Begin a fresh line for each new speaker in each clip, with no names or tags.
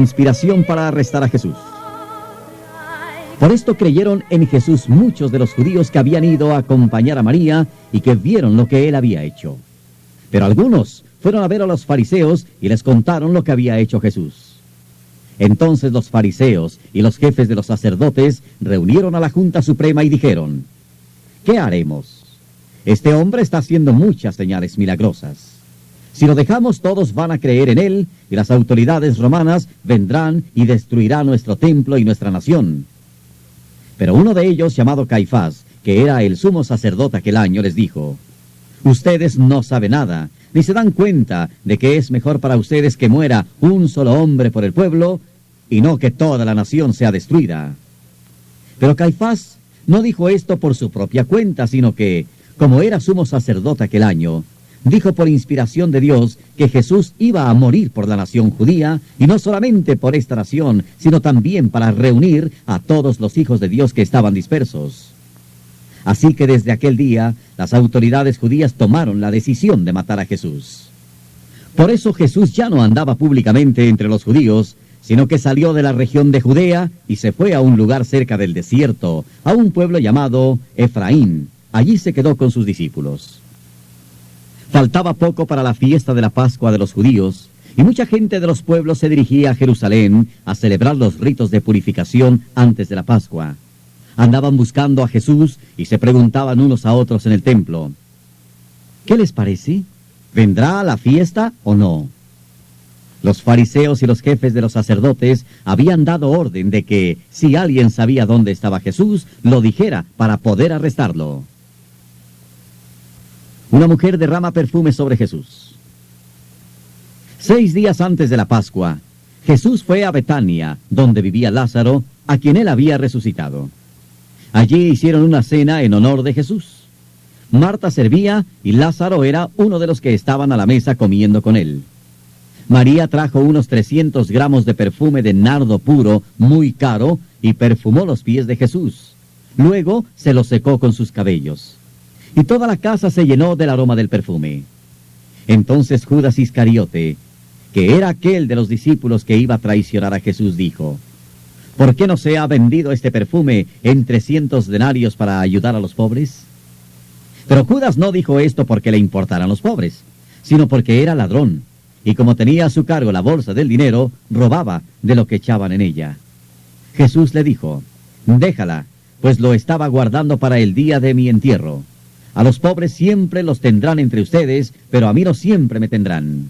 Conspiración para arrestar a Jesús. Por esto creyeron en Jesús muchos de los judíos que habían ido a acompañar a María y que vieron lo que él había hecho. Pero algunos fueron a ver a los fariseos y les contaron lo que había hecho Jesús. Entonces los fariseos y los jefes de los sacerdotes reunieron a la Junta Suprema y dijeron: ¿qué haremos? Este hombre está haciendo muchas señales milagrosas. Si lo dejamos, todos van a creer en él, y las autoridades romanas vendrán y destruirán nuestro templo y nuestra nación. Pero uno de ellos, llamado Caifás, que era el sumo sacerdote aquel año, les dijo: ustedes no saben nada, ni se dan cuenta de que es mejor para ustedes que muera un solo hombre por el pueblo, y no que toda la nación sea destruida. Pero Caifás no dijo esto por su propia cuenta, sino que, como era sumo sacerdote aquel año, dijo por inspiración de Dios que Jesús iba a morir por la nación judía, y no solamente por esta nación, sino también para reunir a todos los hijos de Dios que estaban dispersos. Así que desde aquel día, las autoridades judías tomaron la decisión de matar a Jesús. Por eso Jesús ya no andaba públicamente entre los judíos, sino que salió de la región de Judea y se fue a un lugar cerca del desierto, a un pueblo llamado Efraín. Allí se quedó con sus discípulos. Faltaba poco para la fiesta de la Pascua de los judíos, y mucha gente de los pueblos se dirigía a Jerusalén a celebrar los ritos de purificación antes de la Pascua. Andaban buscando a Jesús y se preguntaban unos a otros en el templo: ¿qué les parece? ¿Vendrá a la fiesta o no? Los fariseos y los jefes de los sacerdotes habían dado orden de que, si alguien sabía dónde estaba Jesús, lo dijera para poder arrestarlo. Una mujer derrama perfume sobre Jesús. 6 días antes de la Pascua, Jesús fue a Betania, donde vivía Lázaro, a quien él había resucitado. Allí hicieron una cena en honor de Jesús. Marta servía y Lázaro era uno de los que estaban a la mesa comiendo con él. María trajo unos 300 gramos de perfume de nardo puro, muy caro, y perfumó los pies de Jesús. Luego se los secó con sus cabellos. Y toda la casa se llenó del aroma del perfume. Entonces Judas Iscariote, que era aquel de los discípulos que iba a traicionar a Jesús, dijo: ¿por qué no se ha vendido este perfume en 300 denarios para ayudar a los pobres? Pero Judas no dijo esto porque le importaran los pobres, sino porque era ladrón, y como tenía a su cargo la bolsa del dinero, robaba de lo que echaban en ella. Jesús le dijo: déjala, pues lo estaba guardando para el día de mi entierro. A los pobres siempre los tendrán entre ustedes, pero a mí no siempre me tendrán.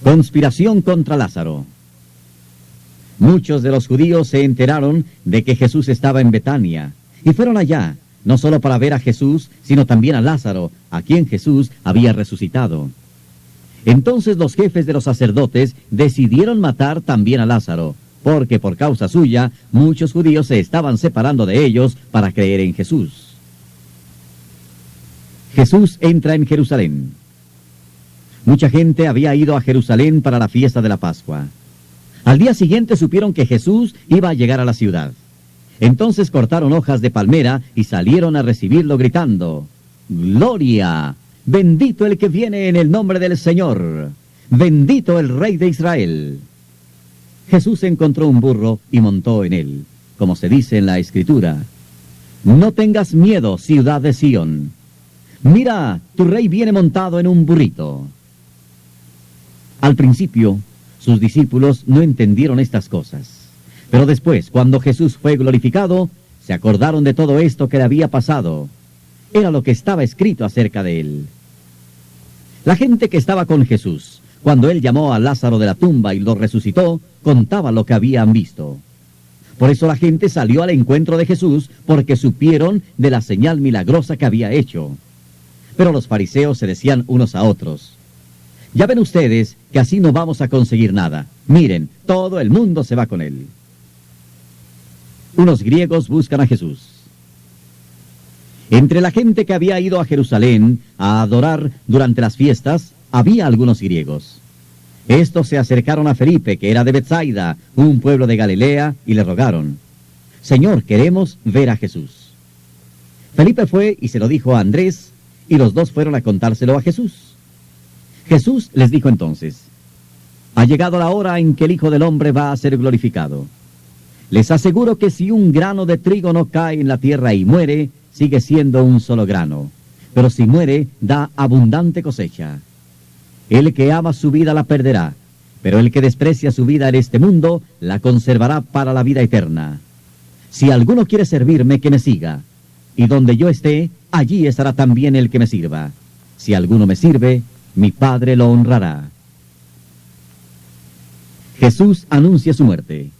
Conspiración contra Lázaro. Muchos de los judíos se enteraron de que Jesús estaba en Betania, y fueron allá, no solo para ver a Jesús, sino también a Lázaro, a quien Jesús había resucitado. Entonces los jefes de los sacerdotes decidieron matar también a Lázaro, porque por causa suya muchos judíos se estaban separando de ellos para creer en Jesús. Jesús entra en Jerusalén. Mucha gente había ido a Jerusalén para la fiesta de la Pascua. Al día siguiente supieron que Jesús iba a llegar a la ciudad. Entonces cortaron hojas de palmera y salieron a recibirlo gritando: ¡Gloria! ¡Bendito el que viene en el nombre del Señor! ¡Bendito el Rey de Israel! Jesús encontró un burro y montó en él, como se dice en la Escritura: no tengas miedo, ciudad de Sión. Mira, tu rey viene montado en un burrito. Al principio, sus discípulos no entendieron estas cosas. Pero después, cuando Jesús fue glorificado, se acordaron de todo esto que le había pasado. Era lo que estaba escrito acerca de él. La gente que estaba con Jesús, cuando él llamó a Lázaro de la tumba y lo resucitó, contaba lo que habían visto. Por eso la gente salió al encuentro de Jesús, porque supieron de la señal milagrosa que había hecho. Pero los fariseos se decían unos a otros: ya ven ustedes que así no vamos a conseguir nada. Miren, todo el mundo se va con él. Unos griegos buscan a Jesús. Entre la gente que había ido a Jerusalén a adorar durante las fiestas, había algunos griegos. Estos se acercaron a Felipe, que era de Betsaida, un pueblo de Galilea, y le rogaron: Señor, queremos ver a Jesús. Felipe fue y se lo dijo a Andrés, y los dos fueron a contárselo a Jesús. Jesús les dijo entonces: Ha llegado la hora en que el Hijo del Hombre va a ser glorificado. Les aseguro que si un grano de trigo no cae en la tierra y muere, sigue siendo un solo grano. Pero si muere, da abundante cosecha. El que ama su vida la perderá, pero el que desprecia su vida en este mundo, la conservará para la vida eterna. Si alguno quiere servirme, que me siga. Y donde yo esté, allí estará también el que me sirva. Si alguno me sirve, mi Padre lo honrará. Jesús anuncia su muerte.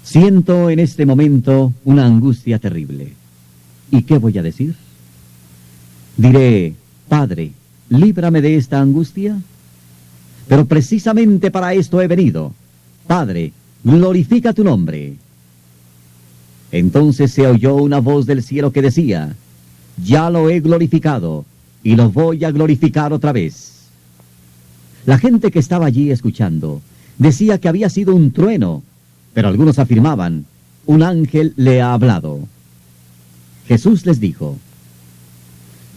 Siento en este momento una angustia terrible. ¿Y qué voy a decir? Diré, Padre, líbrame de esta angustia. Pero precisamente para esto he venido. Padre, glorifica tu nombre. Entonces se oyó una voz del cielo que decía, ya lo he glorificado, y lo voy a glorificar otra vez. La gente que estaba allí escuchando decía que había sido un trueno, pero algunos afirmaban, un ángel le ha hablado. Jesús les dijo,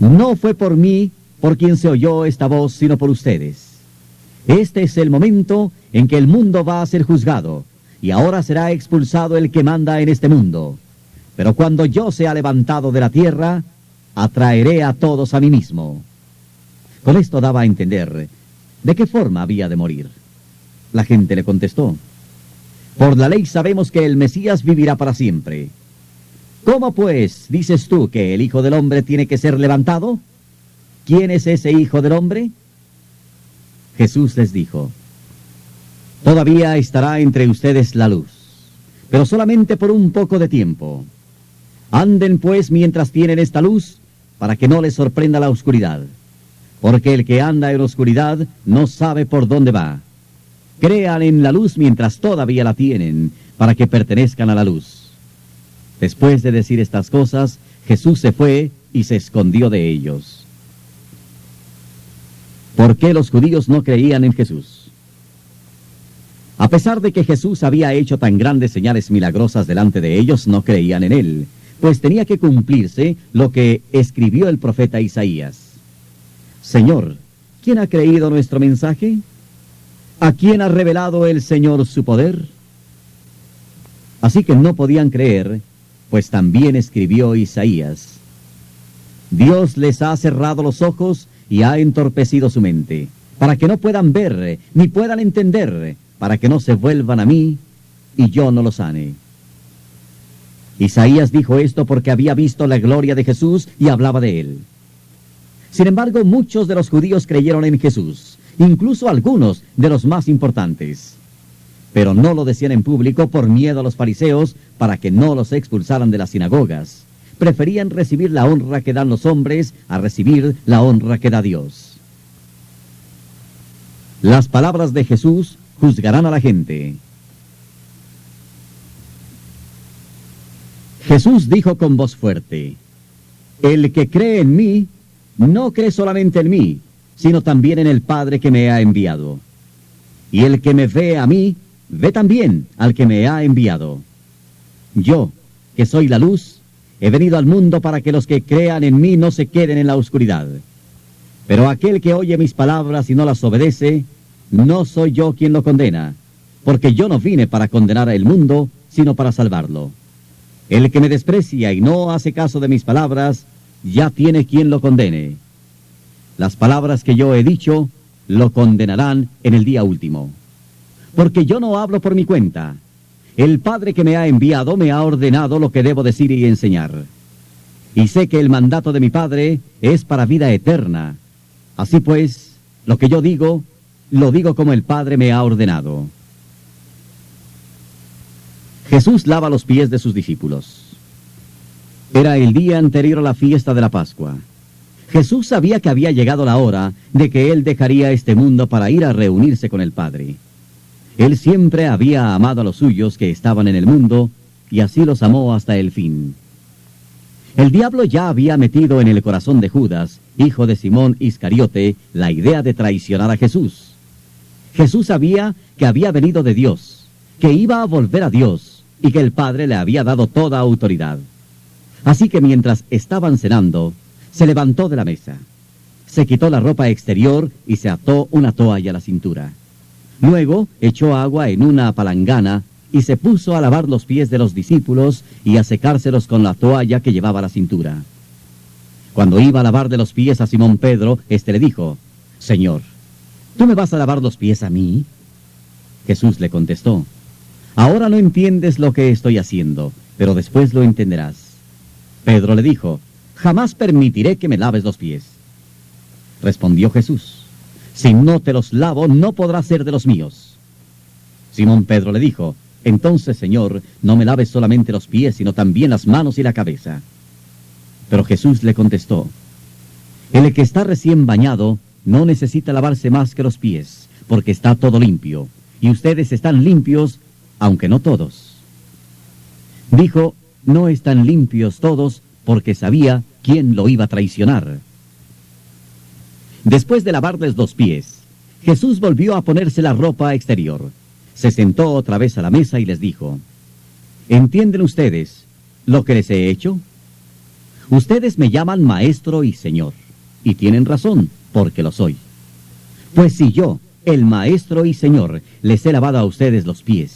no fue por mí por quien se oyó esta voz, sino por ustedes. Este es el momento en que el mundo va a ser juzgado, y ahora será expulsado el que manda en este mundo. Pero cuando yo sea levantado de la tierra, atraeré a todos a mí mismo. Con esto daba a entender de qué forma había de morir. La gente le contestó, por la ley sabemos que el Mesías vivirá para siempre. ¿Cómo pues dices tú que el Hijo del Hombre tiene que ser levantado? ¿Quién es ese Hijo del Hombre? Jesús les dijo, todavía estará entre ustedes la luz, pero solamente por un poco de tiempo. Anden pues mientras tienen esta luz, para que no les sorprenda la oscuridad. Porque el que anda en oscuridad no sabe por dónde va. Crean en la luz mientras todavía la tienen, para que pertenezcan a la luz. Después de decir estas cosas, Jesús se fue y se escondió de ellos. ¿Por qué los judíos no creían en Jesús? A pesar de que Jesús había hecho tan grandes señales milagrosas delante de ellos, no creían en él, pues tenía que cumplirse lo que escribió el profeta Isaías. Señor, ¿quién ha creído nuestro mensaje? ¿A quién ha revelado el Señor su poder? Así que no podían creer, pues también escribió Isaías. Dios les ha cerrado los ojos y ha entorpecido su mente, para que no puedan ver, ni puedan entender, para que no se vuelvan a mí, y yo no los sane. Isaías dijo esto porque había visto la gloria de Jesús y hablaba de él. Sin embargo, muchos de los judíos creyeron en Jesús, incluso algunos de los más importantes. Pero no lo decían en público por miedo a los fariseos, para que no los expulsaran de las sinagogas. Preferían recibir la honra que dan los hombres a recibir la honra que da Dios. Las palabras de Jesús juzgarán a la gente. Jesús dijo con voz fuerte, el que cree en mí, no cree solamente en mí, sino también en el Padre que me ha enviado. Y el que me ve a mí, ve también al que me ha enviado. Yo, que soy la luz, he venido al mundo para que los que crean en mí no se queden en la oscuridad. Pero aquel que oye mis palabras y no las obedece, no soy yo quien lo condena, porque yo no vine para condenar al mundo, sino para salvarlo. El que me desprecia y no hace caso de mis palabras, ya tiene quien lo condene. Las palabras que yo he dicho, lo condenarán en el día último. Porque yo no hablo por mi cuenta. El Padre que me ha enviado me ha ordenado lo que debo decir y enseñar. Y sé que el mandato de mi Padre es para vida eterna. Así pues, lo que yo digo, lo digo como el Padre me ha ordenado. Jesús lava los pies de sus discípulos. Era el día anterior a la fiesta de la Pascua. Jesús sabía que había llegado la hora de que Él dejaría este mundo para ir a reunirse con el Padre. Él siempre había amado a los suyos que estaban en el mundo, y así los amó hasta el fin. El diablo ya había metido en el corazón de Judas, hijo de Simón Iscariote, la idea de traicionar a Jesús. Jesús sabía que había venido de Dios, que iba a volver a Dios, y que el Padre le había dado toda autoridad. Así que mientras estaban cenando, se levantó de la mesa, se quitó la ropa exterior y se ató una toalla a la cintura. Luego echó agua en una palangana y se puso a lavar los pies de los discípulos y a secárselos con la toalla que llevaba a la cintura. Cuando iba a lavar de los pies a Simón Pedro, éste le dijo: Señor, ¿tú me vas a lavar los pies a mí? Jesús le contestó: Ahora no entiendes lo que estoy haciendo, pero después lo entenderás. Pedro le dijo: Jamás permitiré que me laves los pies. Respondió Jesús: Si no te los lavo, no podrás ser de los míos. Simón Pedro le dijo: Entonces, Señor, no me laves solamente los pies, sino también las manos y la cabeza. Pero Jesús le contestó: El que está recién bañado no necesita lavarse más que los pies, porque está todo limpio, y ustedes están limpios, aunque no todos. Dijo: No están limpios todos, porque sabía quién lo iba a traicionar. Después de lavarles los pies, Jesús volvió a ponerse la ropa exterior. Se sentó otra vez a la mesa y les dijo: ¿Entienden ustedes lo que les he hecho? Ustedes me llaman Maestro y Señor, y tienen razón, porque lo soy. Pues si yo, el Maestro y Señor, les he lavado a ustedes los pies,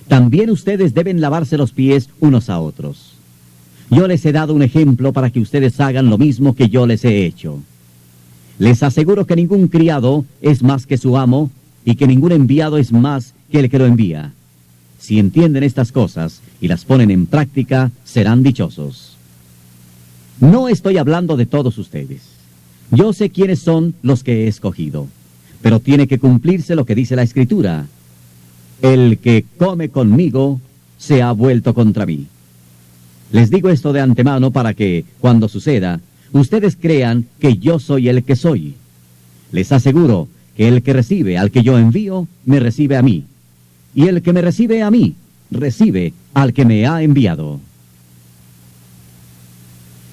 también ustedes deben lavarse los pies unos a otros. Yo les he dado un ejemplo para que ustedes hagan lo mismo que yo les he hecho. Les aseguro que ningún criado es más que su amo, y que ningún enviado es más que el que lo envía. Si entienden estas cosas y las ponen en práctica, serán dichosos. No estoy hablando de todos ustedes. Yo sé quiénes son los que he escogido, pero tiene que cumplirse lo que dice la Escritura: El que come conmigo se ha vuelto contra mí. Les digo esto de antemano para que, cuando suceda, ustedes crean que yo soy el que soy. Les aseguro que el que recibe al que yo envío, me recibe a mí. Y el que me recibe a mí, recibe al que me ha enviado.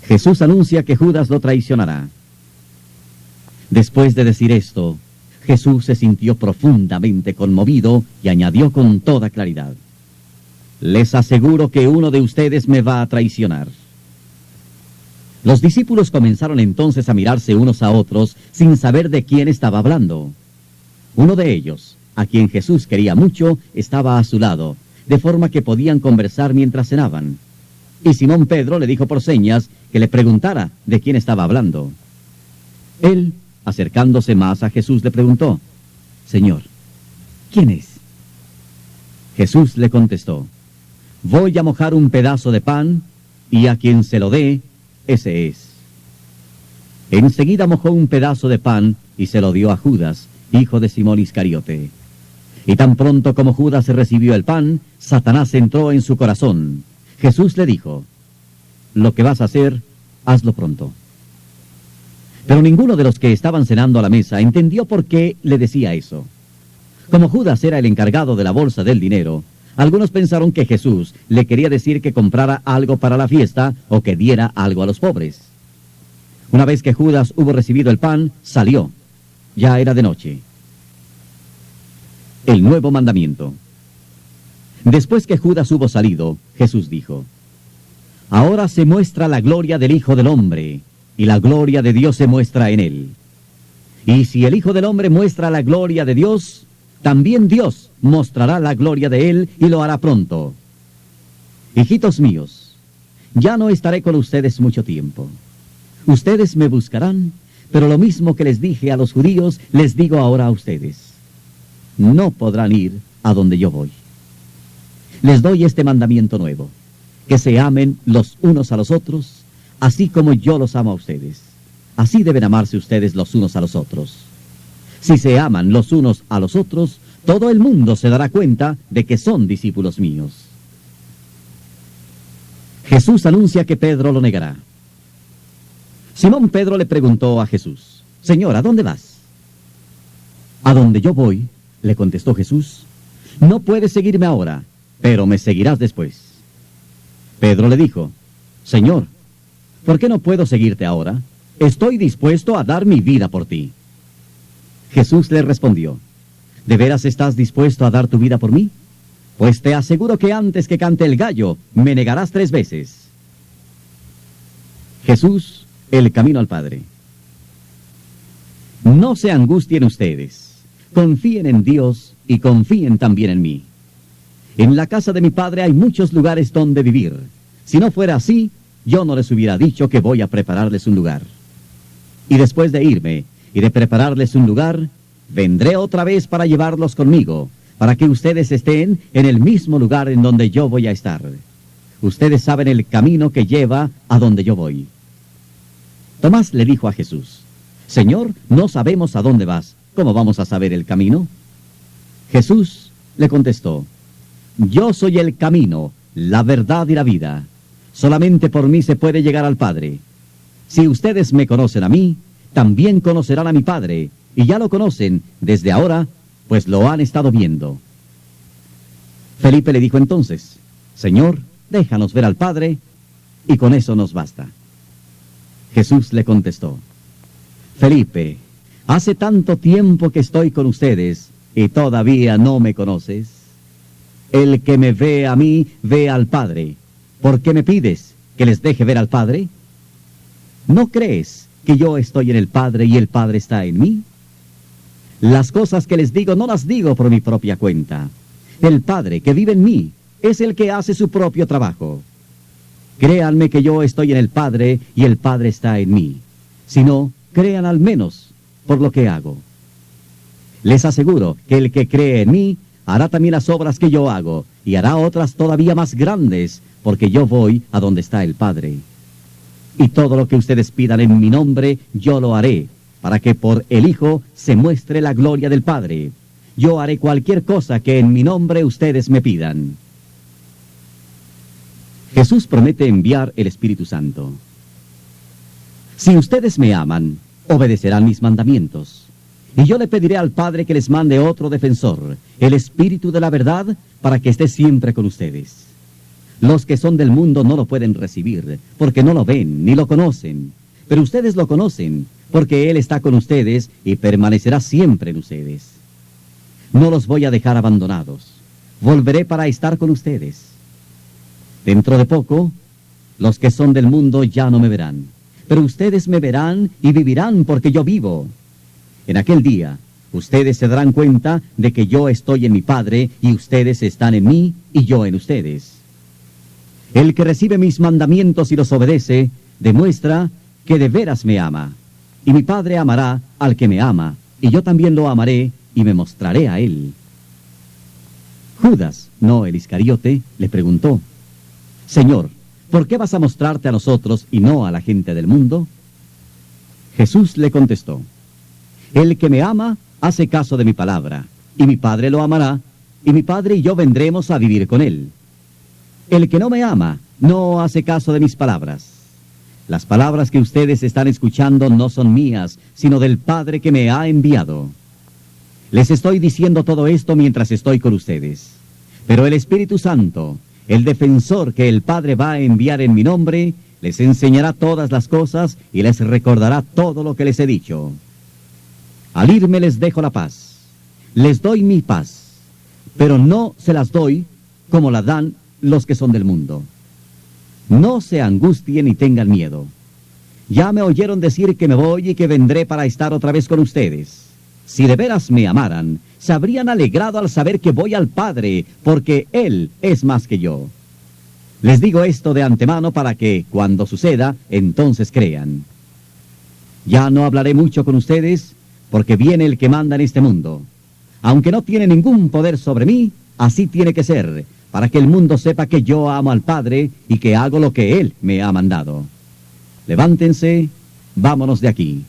Jesús anuncia que Judas lo traicionará. Después de decir esto, Jesús se sintió profundamente conmovido y añadió con toda claridad: Les aseguro que uno de ustedes me va a traicionar. Los discípulos comenzaron entonces a mirarse unos a otros sin saber de quién estaba hablando. Uno de ellos, a quien Jesús quería mucho, estaba a su lado, de forma que podían conversar mientras cenaban. Y Simón Pedro le dijo por señas que le preguntara de quién estaba hablando. Él, acercándose más a Jesús, le preguntó: Señor, ¿quién es? Jesús le contestó: Voy a mojar un pedazo de pan, y a quien se lo dé, ese es. Enseguida mojó un pedazo de pan y se lo dio a Judas, hijo de Simón Iscariote. Y tan pronto como Judas recibió el pan, Satanás entró en su corazón. Jesús le dijo: Lo que vas a hacer, hazlo pronto. Pero ninguno de los que estaban cenando a la mesa entendió por qué le decía eso. Como Judas era el encargado de la bolsa del dinero, algunos pensaron que Jesús le quería decir que comprara algo para la fiesta o que diera algo a los pobres. Una vez que Judas hubo recibido el pan, salió. Ya era de noche. El nuevo mandamiento. Después que Judas hubo salido, Jesús dijo: Ahora se muestra la gloria del Hijo del Hombre, y la gloria de Dios se muestra en él. Y si el Hijo del Hombre muestra la gloria de Dios, también Dios mostrará la gloria de él, y lo hará pronto. Hijitos míos, ya no estaré con ustedes mucho tiempo. Ustedes me buscarán, pero lo mismo que les dije a los judíos, les digo ahora a ustedes: no podrán ir a donde yo voy. Les doy este mandamiento nuevo: que se amen los unos a los otros, así como yo los amo a ustedes. Así deben amarse ustedes los unos a los otros. Si se aman los unos a los otros, todo el mundo se dará cuenta de que son discípulos míos. Jesús anuncia que Pedro lo negará. Simón Pedro le preguntó a Jesús: Señor, ¿a dónde vas? A donde yo voy, le contestó Jesús, no puedes seguirme ahora, pero me seguirás después. Pedro le dijo: Señor, ¿por qué no puedo seguirte ahora? Estoy dispuesto a dar mi vida por ti. Jesús le respondió: ¿De veras estás dispuesto a dar tu vida por mí? Pues te aseguro que antes que cante el gallo, me negarás 3 veces. Jesús, el camino al Padre. No se angustien ustedes. Confíen en Dios y confíen también en mí. En la casa de mi Padre hay muchos lugares donde vivir. Si no fuera así, yo no les hubiera dicho que voy a prepararles un lugar. Y después de irme y de prepararles un lugar, vendré otra vez para llevarlos conmigo, para que ustedes estén en el mismo lugar en donde yo voy a estar. Ustedes saben el camino que lleva a donde yo voy. Tomás le dijo a Jesús: Señor, no sabemos a dónde vas. ¿Cómo vamos a saber el camino? Jesús le contestó: Yo soy el camino, la verdad y la vida. Solamente por mí se puede llegar al Padre. Si ustedes me conocen a mí, también conocerán a mi Padre, y ya lo conocen desde ahora, pues lo han estado viendo. Felipe le dijo entonces: Señor, déjanos ver al Padre, y con eso nos basta. Jesús le contestó: Felipe, hace tanto tiempo que estoy con ustedes, y todavía no me conoces. El que me ve a mí, ve al Padre. ¿Por qué me pides que les deje ver al Padre? ¿No crees que yo estoy en el Padre y el Padre está en mí? Las cosas que les digo no las digo por mi propia cuenta. El Padre que vive en mí es el que hace su propio trabajo. Créanme que yo estoy en el Padre y el Padre está en mí. Si no, crean al menos por lo que hago. Les aseguro que el que cree en mí hará también las obras que yo hago, y hará otras todavía más grandes, porque yo voy a donde está el Padre. Y todo lo que ustedes pidan en mi nombre, yo lo haré, para que por el Hijo se muestre la gloria del Padre. Yo haré cualquier cosa que en mi nombre ustedes me pidan. Jesús promete enviar el Espíritu Santo. Si ustedes me aman, obedecerán mis mandamientos. Y yo le pediré al Padre que les mande otro defensor, el Espíritu de la verdad, para que esté siempre con ustedes. Los que son del mundo no lo pueden recibir, porque no lo ven ni lo conocen. Pero ustedes lo conocen, porque Él está con ustedes y permanecerá siempre en ustedes. No los voy a dejar abandonados. Volveré para estar con ustedes. Dentro de poco, los que son del mundo ya no me verán. Pero ustedes me verán y vivirán porque yo vivo. En aquel día, ustedes se darán cuenta de que yo estoy en mi Padre y ustedes están en mí y yo en ustedes. El que recibe mis mandamientos y los obedece, demuestra que de veras me ama. Y mi Padre amará al que me ama, y yo también lo amaré y me mostraré a él. Judas, no el Iscariote, le preguntó: Señor, ¿por qué vas a mostrarte a nosotros y no a la gente del mundo? Jesús le contestó: El que me ama hace caso de mi palabra, y mi Padre lo amará, y mi Padre y yo vendremos a vivir con él. El que no me ama no hace caso de mis palabras. Las palabras que ustedes están escuchando no son mías, sino del Padre que me ha enviado. Les estoy diciendo todo esto mientras estoy con ustedes. Pero el Espíritu Santo, el defensor que el Padre va a enviar en mi nombre, les enseñará todas las cosas y les recordará todo lo que les he dicho. Al irme les dejo la paz. Les doy mi paz, pero no se las doy como la dan los que son del mundo. No se angustien ni tengan miedo. Ya me oyeron decir que me voy y que vendré para estar otra vez con ustedes. Si de veras me amaran, se habrían alegrado al saber que voy al Padre, porque Él es más que yo. Les digo esto de antemano para que, cuando suceda, entonces crean. Ya no hablaré mucho con ustedes, porque viene el que manda en este mundo. Aunque no tiene ningún poder sobre mí, así tiene que ser, para que el mundo sepa que yo amo al Padre y que hago lo que Él me ha mandado. Levántense, vámonos de aquí.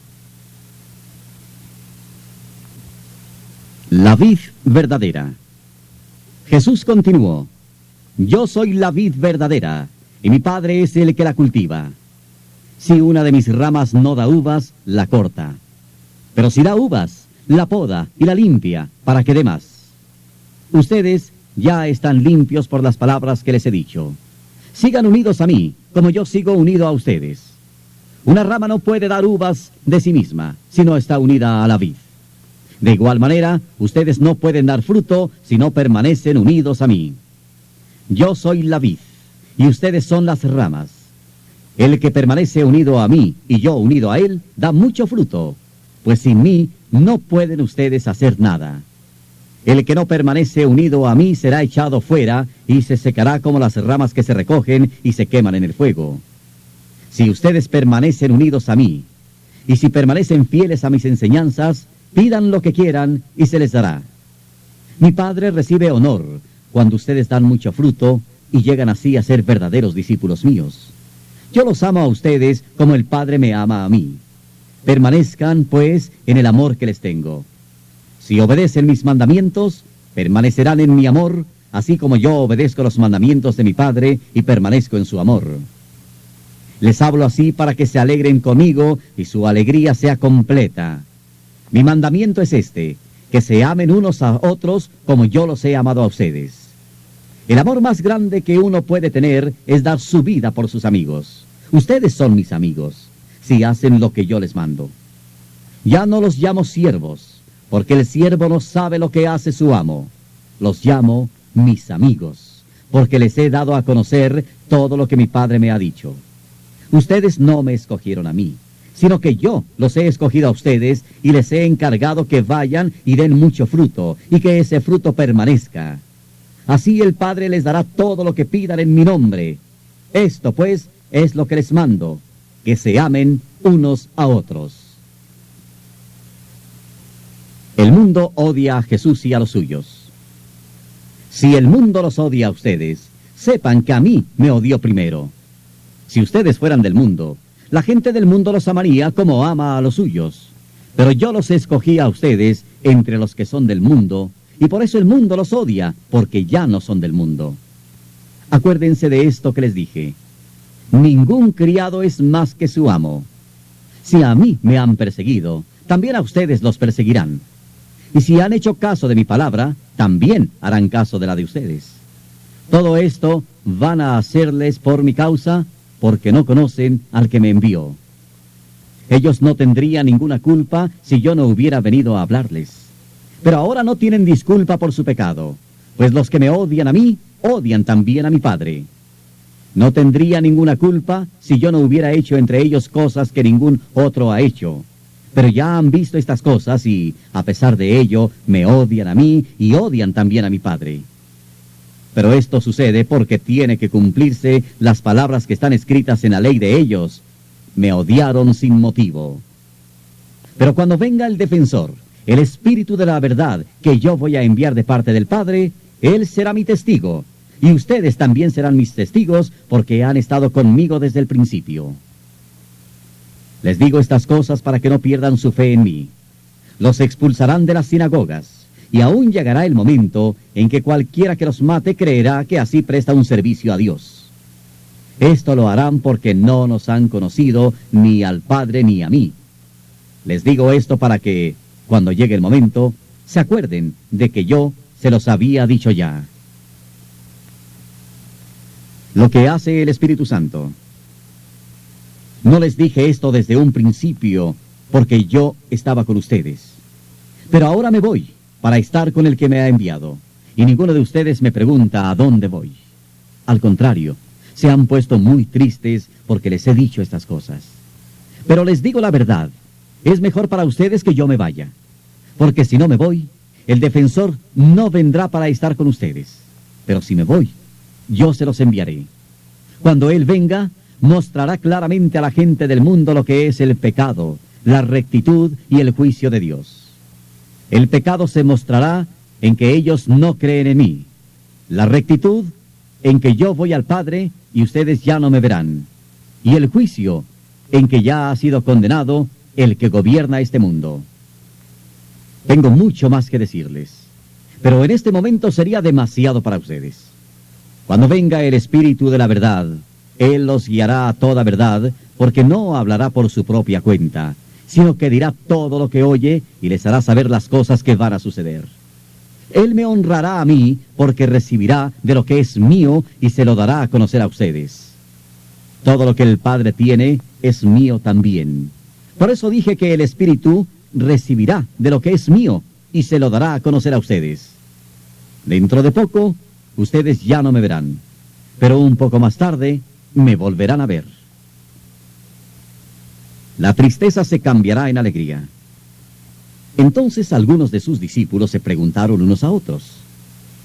La vid verdadera. Jesús continuó: Yo soy la vid verdadera, y mi Padre es el que la cultiva. Si una de mis ramas no da uvas, la corta. Pero si da uvas, la poda y la limpia, para que dé más. Ustedes ya están limpios por las palabras que les he dicho. Sigan unidos a mí, como yo sigo unido a ustedes. Una rama no puede dar uvas de sí misma, si no está unida a la vid. De igual manera, ustedes no pueden dar fruto si no permanecen unidos a mí. Yo soy la vid, y ustedes son las ramas. El que permanece unido a mí y yo unido a él, da mucho fruto, pues sin mí no pueden ustedes hacer nada. El que no permanece unido a mí será echado fuera y se secará como las ramas que se recogen y se queman en el fuego. Si ustedes permanecen unidos a mí, y si permanecen fieles a mis enseñanzas, pidan lo que quieran y se les dará. Mi Padre recibe honor cuando ustedes dan mucho fruto y llegan así a ser verdaderos discípulos míos. Yo los amo a ustedes como el Padre me ama a mí. Permanezcan, pues, en el amor que les tengo. Si obedecen mis mandamientos, permanecerán en mi amor, así como yo obedezco los mandamientos de mi Padre y permanezco en su amor. Les hablo así para que se alegren conmigo y su alegría sea completa. Mi mandamiento es este, que se amen unos a otros como yo los he amado a ustedes. El amor más grande que uno puede tener es dar su vida por sus amigos. Ustedes son mis amigos, si hacen lo que yo les mando. Ya no los llamo siervos, porque el siervo no sabe lo que hace su amo. Los llamo mis amigos, porque les he dado a conocer todo lo que mi Padre me ha dicho. Ustedes no me escogieron a mí, sino que yo los he escogido a ustedes y les he encargado que vayan y den mucho fruto, y que ese fruto permanezca. Así el Padre les dará todo lo que pidan en mi nombre. Esto, pues, es lo que les mando, que se amen unos a otros. El mundo odia a Jesús y a los suyos. Si el mundo los odia a ustedes, sepan que a mí me odió primero. Si ustedes fueran del mundo, la gente del mundo los amaría como ama a los suyos. Pero yo los escogí a ustedes entre los que son del mundo, y por eso el mundo los odia, porque ya no son del mundo. Acuérdense de esto que les dije. Ningún criado es más que su amo. Si a mí me han perseguido, también a ustedes los perseguirán. Y si han hecho caso de mi palabra, también harán caso de la de ustedes. Todo esto van a hacerles por mi causa, porque no conocen al que me envió. Ellos no tendrían ninguna culpa si yo no hubiera venido a hablarles. Pero ahora no tienen disculpa por su pecado, pues los que me odian a mí, odian también a mi Padre. No tendría ninguna culpa si yo no hubiera hecho entre ellos cosas que ningún otro ha hecho. Pero ya han visto estas cosas y, a pesar de ello, me odian a mí y odian también a mi Padre. Pero esto sucede porque tiene que cumplirse las palabras que están escritas en la ley de ellos. Me odiaron sin motivo. Pero cuando venga el defensor, el Espíritu de la verdad, que yo voy a enviar de parte del Padre, Él será mi testigo. Y ustedes también serán mis testigos, porque han estado conmigo desde el principio. Les digo estas cosas para que no pierdan su fe en mí. Los expulsarán de las sinagogas. Y aún llegará el momento en que cualquiera que los mate creerá que así presta un servicio a Dios. Esto lo harán porque no nos han conocido ni al Padre ni a mí. Les digo esto para que, cuando llegue el momento, se acuerden de que yo se los había dicho ya. Lo que hace el Espíritu Santo. No les dije esto desde un principio, porque yo estaba con ustedes. Pero ahora me voy para estar con el que me ha enviado, y ninguno de ustedes me pregunta a dónde voy. Al contrario, se han puesto muy tristes porque les he dicho estas cosas. Pero les digo la verdad, es mejor para ustedes que yo me vaya, porque si no me voy, el defensor no vendrá para estar con ustedes. Pero si me voy, yo se los enviaré. Cuando Él venga, mostrará claramente a la gente del mundo lo que es el pecado, la rectitud y el juicio de Dios. El pecado se mostrará en que ellos no creen en mí. La rectitud en que yo voy al Padre y ustedes ya no me verán. Y el juicio en que ya ha sido condenado el que gobierna este mundo. Tengo mucho más que decirles, pero en este momento sería demasiado para ustedes. Cuando venga el Espíritu de la verdad, Él los guiará a toda verdad, porque no hablará por su propia cuenta, sino que dirá todo lo que oye y les hará saber las cosas que van a suceder. Él me honrará a mí porque recibirá de lo que es mío y se lo dará a conocer a ustedes. Todo lo que el Padre tiene es mío también. Por eso dije que el Espíritu recibirá de lo que es mío y se lo dará a conocer a ustedes. Dentro de poco, ustedes ya no me verán, pero un poco más tarde me volverán a ver. La tristeza se cambiará en alegría. Entonces algunos de sus discípulos se preguntaron unos a otros,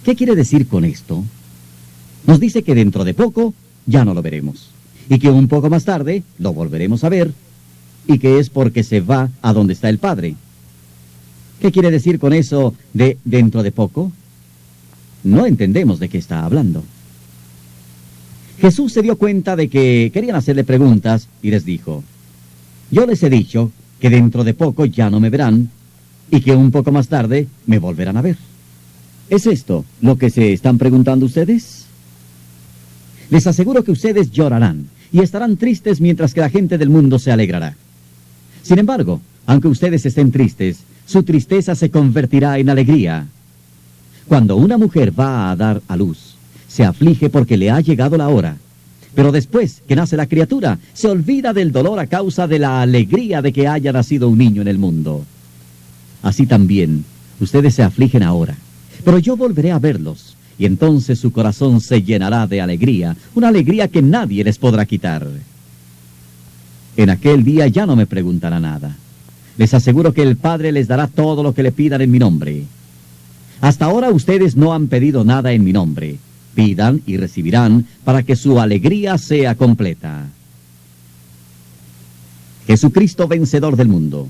¿qué quiere decir con esto? Nos dice que dentro de poco ya no lo veremos, y que un poco más tarde lo volveremos a ver, y que es porque se va a donde está el Padre. ¿Qué quiere decir con eso de dentro de poco? No entendemos de qué está hablando. Jesús se dio cuenta de que querían hacerle preguntas y les dijo, yo les he dicho que dentro de poco ya no me verán y que un poco más tarde me volverán a ver. ¿Es esto lo que se están preguntando ustedes? Les aseguro que ustedes llorarán y estarán tristes mientras que la gente del mundo se alegrará. Sin embargo, aunque ustedes estén tristes, su tristeza se convertirá en alegría. Cuando una mujer va a dar a luz, se aflige porque le ha llegado la hora. Pero después que nace la criatura, se olvida del dolor a causa de la alegría de que haya nacido un niño en el mundo. Así también, ustedes se afligen ahora, pero yo volveré a verlos, y entonces su corazón se llenará de alegría, una alegría que nadie les podrá quitar. En aquel día ya no me preguntará nada. Les aseguro que el Padre les dará todo lo que le pidan en mi nombre. Hasta ahora ustedes no han pedido nada en mi nombre. Pidan y recibirán para que su alegría sea completa. Jesucristo, vencedor del mundo.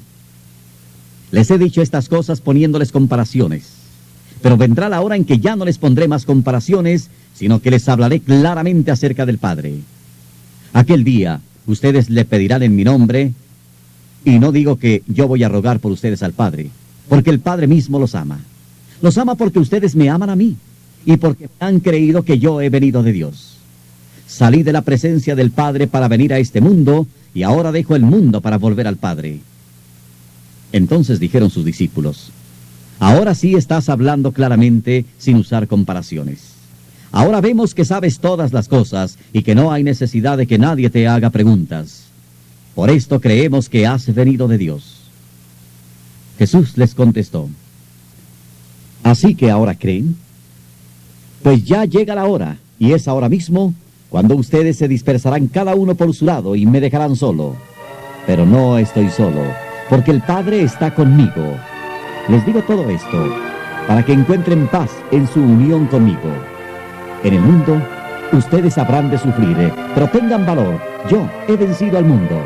Les he dicho estas cosas poniéndoles comparaciones, pero vendrá la hora en que ya no les pondré más comparaciones, sino que les hablaré claramente acerca del Padre. Aquel día ustedes le pedirán en mi nombre, y no digo que yo voy a rogar por ustedes al Padre, porque el Padre mismo los ama. Los ama porque ustedes me aman a mí, y porque han creído que yo he venido de Dios. Salí de la presencia del Padre para venir a este mundo, y ahora dejo el mundo para volver al Padre. Entonces dijeron sus discípulos, ahora sí estás hablando claramente sin usar comparaciones. Ahora vemos que sabes todas las cosas y que no hay necesidad de que nadie te haga preguntas. Por esto creemos que has venido de Dios. Jesús les contestó, ¿así que ahora creen? Pues ya llega la hora, y es ahora mismo, cuando ustedes se dispersarán cada uno por su lado y me dejarán solo. Pero no estoy solo, porque el Padre está conmigo. Les digo todo esto, para que encuentren paz en su unión conmigo. En el mundo, ustedes habrán de sufrir, pero tengan valor, yo he vencido al mundo.